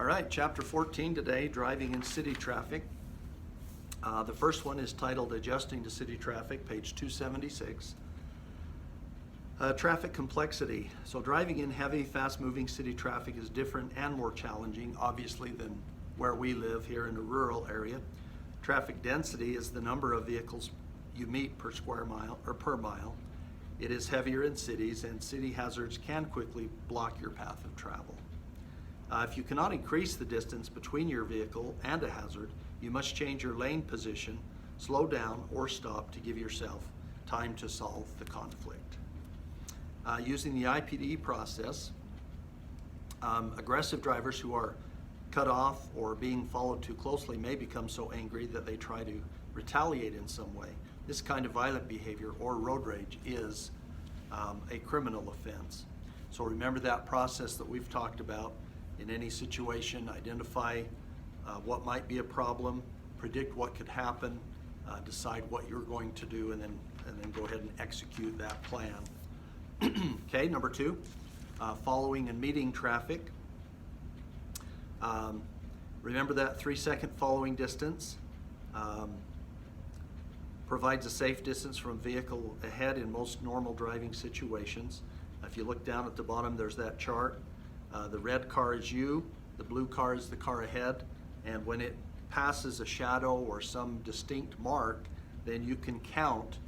All right, chapter 14 today, driving in city traffic. The first one is titled Adjusting to City Traffic, page 276. Traffic complexity. So driving in heavy, fast-moving city traffic is different and more challenging, obviously, than where we live here in a rural area. Traffic density is the number of vehicles you meet per square mile or per mile. It is heavier in cities, and city hazards can quickly block your path of travel. If you cannot increase the distance between your vehicle and a hazard, you must change your lane position, slow down, or stop to give yourself time to solve the conflict. Using the IPD process, aggressive drivers who are cut off or being followed too closely may become so angry that they try to retaliate in some way. This kind of violent behavior or road rage is a criminal offense. So remember that process that we've talked about. In any situation, identify what might be a problem, predict what could happen, decide what you're going to do, and then go ahead and execute that plan. Okay, number 2, following and meeting traffic. Remember that 3-second following distance provides a safe distance from vehicle ahead in most normal driving situations. If you look down at the bottom, there's that chart. The red car is you, the blue car is the car ahead, and when it passes a shadow or some distinct mark, then you can count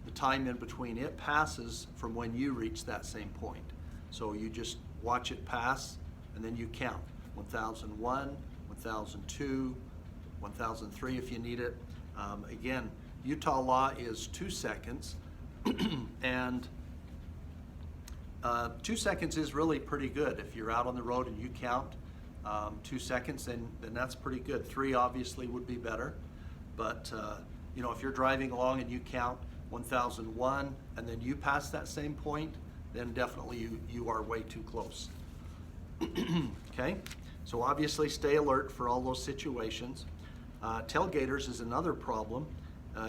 the time in between it passes from when you reach that same point. So you just watch it pass, and then you count 1001, 1002, 1003 if you need it. Again, Utah law is 2 seconds, and 2 seconds is really pretty good. If you're out on the road and you count 2 seconds, then that's pretty good. 3 obviously would be better, but if you're driving along and you count 1001 and then you pass that same point, then definitely you are way too close. Okay, so obviously stay alert for all those situations. Tailgaters is another problem.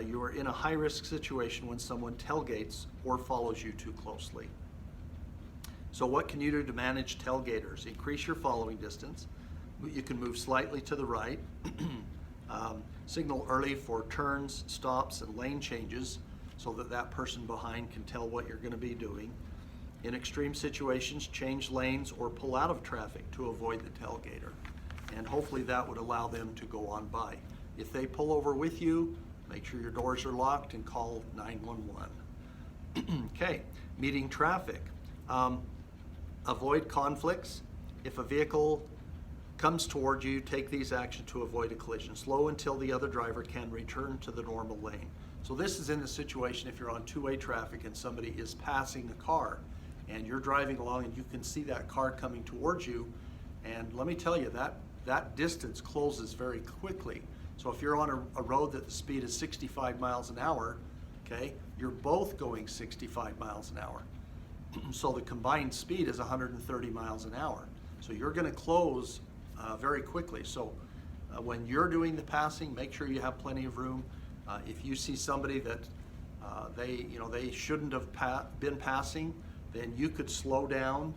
You are in a high-risk situation when someone tailgates or follows you too closely. So what can you do to manage tailgaters? Increase your following distance. You can move slightly to the right. Signal early for turns, stops, and lane changes so that person behind can tell what you're going to be doing. In extreme situations, change lanes or pull out of traffic to avoid the tailgater. And hopefully that would allow them to go on by. If they pull over with you, make sure your doors are locked and call 911. Okay, meeting traffic. Avoid conflicts. If a vehicle comes toward you, take these actions to avoid a collision. Slow until the other driver can return to the normal lane. So this is in a situation if you're on two-way traffic and somebody is passing a car and you're driving along and you can see that car coming towards you, and let me tell you, that distance closes very quickly. So if you're on a road that the speed is 65 miles an hour, okay, you're both going 65 miles an hour. So the combined speed is 130 miles an hour. So you're going to close very quickly. So when you're doing the passing, make sure you have plenty of room. If you see somebody that they shouldn't have been passing, then you could slow down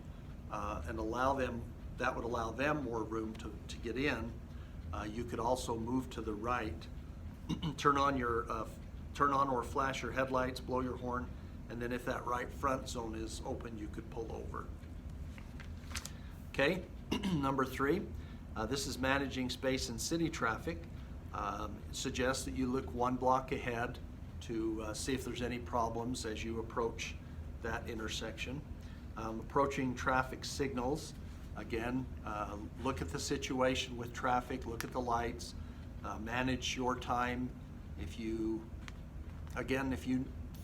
and allow them. That would allow them more room to get in. You could also move to the right, turn on or flash your headlights, blow your horn. And then if that right front zone is open, you could pull over. Okay, number 3, this is managing space in city traffic. It suggests that you look 1 block ahead to see if there's any problems as you approach that intersection. Approaching traffic signals. Again, look at the situation with traffic, look at the lights, manage your time. If you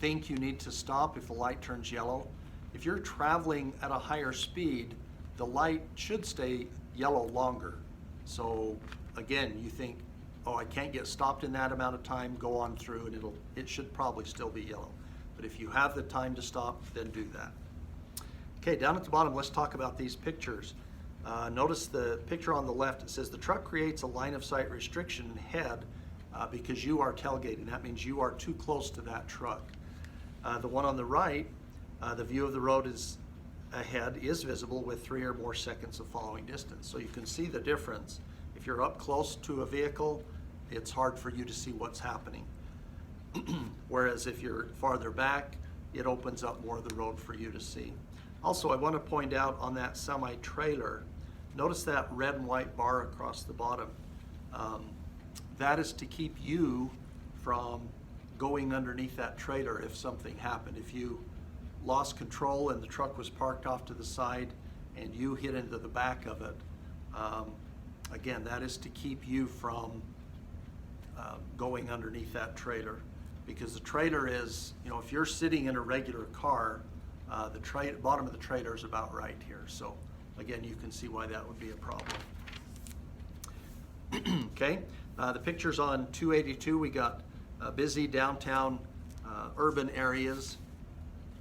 think you need to stop if the light turns yellow. If you're traveling at a higher speed, the light should stay yellow longer. So again, you think, oh, I can't get stopped in that amount of time, go on through, and it should probably still be yellow. But if you have the time to stop, then do that. Okay, down at the bottom, let's talk about these pictures. Notice the picture on the left. It says the truck creates a line of sight restriction ahead because you are tailgating. That means you are too close to that truck. The one on the right, the view of the road is ahead is visible with 3 or more seconds of following distance. So you can see the difference. If you're up close to a vehicle, it's hard for you to see what's happening. Whereas if you're farther back, it opens up more of the road for you to see. Also, I want to point out on that semi-trailer, notice that red and white bar across the bottom. That is to keep you from going underneath that trailer if something happened. If you lost control and the truck was parked off to the side and you hit into the back of it, again, that is to keep you from going underneath that trailer. Because the trailer is, you know, if you're sitting in a regular car, the bottom of the trailer is about right here. So again, you can see why that would be a problem. Okay, the pictures on 282, we got busy downtown urban areas.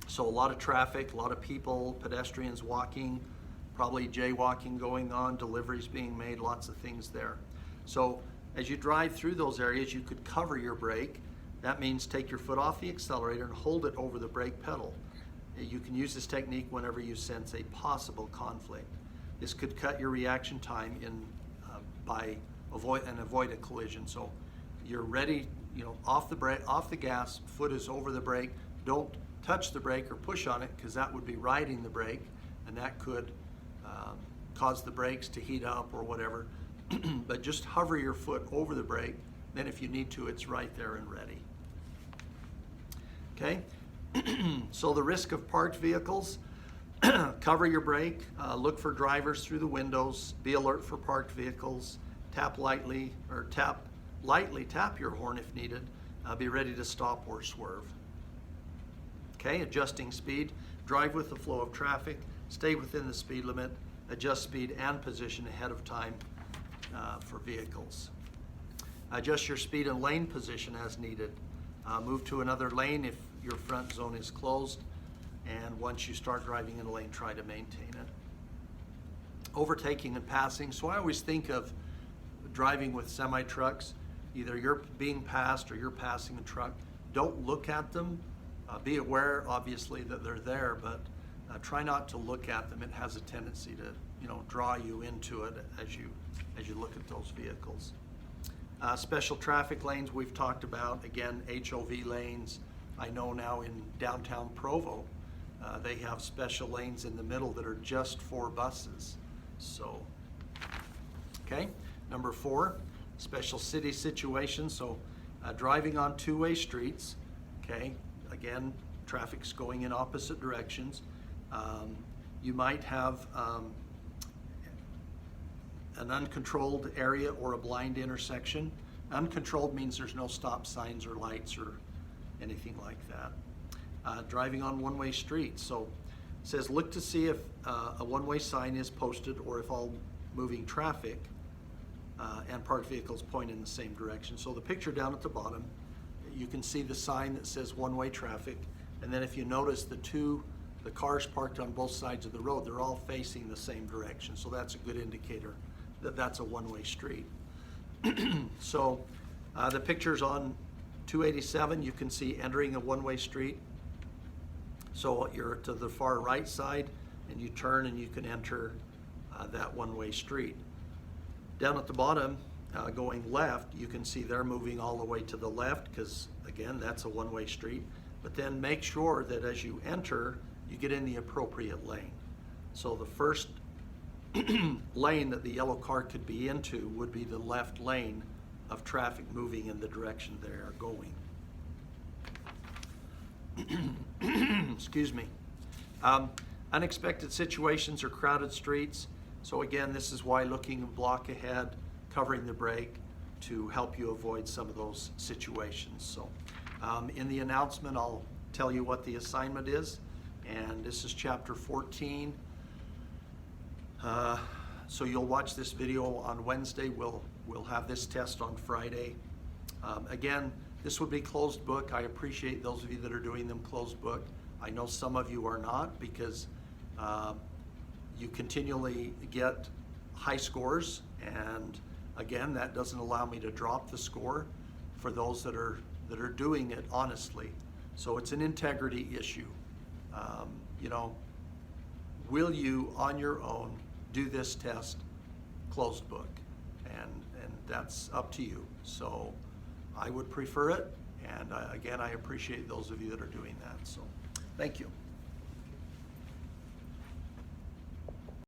So a lot of traffic, a lot of people, pedestrians walking, probably jaywalking going on, deliveries being made, lots of things there. So as you drive through those areas, you could cover your brake. That means take your foot off the accelerator and hold it over the brake pedal. You can use this technique whenever you sense a possible conflict. This could cut your reaction time avoid a collision. So you're ready, you know, off the gas, foot is over the brake. Don't touch the brake or push on it, because that would be riding the brake, and that could cause the brakes to heat up or whatever. But just hover your foot over the brake, then if you need to, it's right there and ready. Okay, so the risk of parked vehicles, cover your brake, look for drivers through the windows, be alert for parked vehicles, lightly tap your horn if needed, be ready to stop or swerve. Okay, adjusting speed, drive with the flow of traffic, stay within the speed limit, adjust speed and position ahead of time for vehicles. Adjust your speed and lane position as needed. Move to another lane if your front zone is closed, and once you start driving in a lane, try to maintain it. Overtaking and passing. So I always think of driving with semi-trucks, either you're being passed or you're passing a truck. Don't look at them. Be aware, obviously, that they're there, but try not to look at them. It has a tendency to, you know, draw you into it as you look at those vehicles. Special traffic lanes we've talked about. Again, HOV lanes. I know now in downtown Provo, they have special lanes in the middle that are just for buses. So, okay. Number 4, special city situations. So driving on two-way streets, okay. Again, traffic's going in opposite directions. You might have an uncontrolled area or a blind intersection. Uncontrolled means there's no stop signs or lights or anything like that. Driving on one-way streets. So it says look to see if a one-way sign is posted or if all moving traffic and parked vehicles point in the same direction. So the picture down at the bottom, you can see the sign that says one-way traffic, and then if you notice the cars parked on both sides of the road, they're all facing the same direction. So that's a good indicator that that's a one-way street. So the pictures on 287, you can see entering a one-way street. So you're to the far right side and you turn and you can enter that one-way street. Down at the bottom, going left, you can see they're moving all the way to the left because, again, that's a one-way street. But then make sure that as you enter, you get in the appropriate lane. So the first lane that the yellow car could be into would be the left lane of traffic moving in the direction they are going. Excuse me. Unexpected situations or crowded streets. So again, this is why looking a block ahead, covering the brake to help you avoid some of those situations. So in the announcement, I'll tell you what the assignment is, and this is chapter 14. So you'll watch this video on Wednesday. We'll have this test on Friday. Again, this would be closed book. I appreciate those of you that are doing them closed book. I know some of you are not because you continually get high scores, and again, that doesn't allow me to drop the score for those that are doing it honestly. So it's an integrity issue. You know, will you, on your own, do this test closed book? And that's up to you. So I would prefer it, and again, I appreciate those of you that are doing that. So thank you.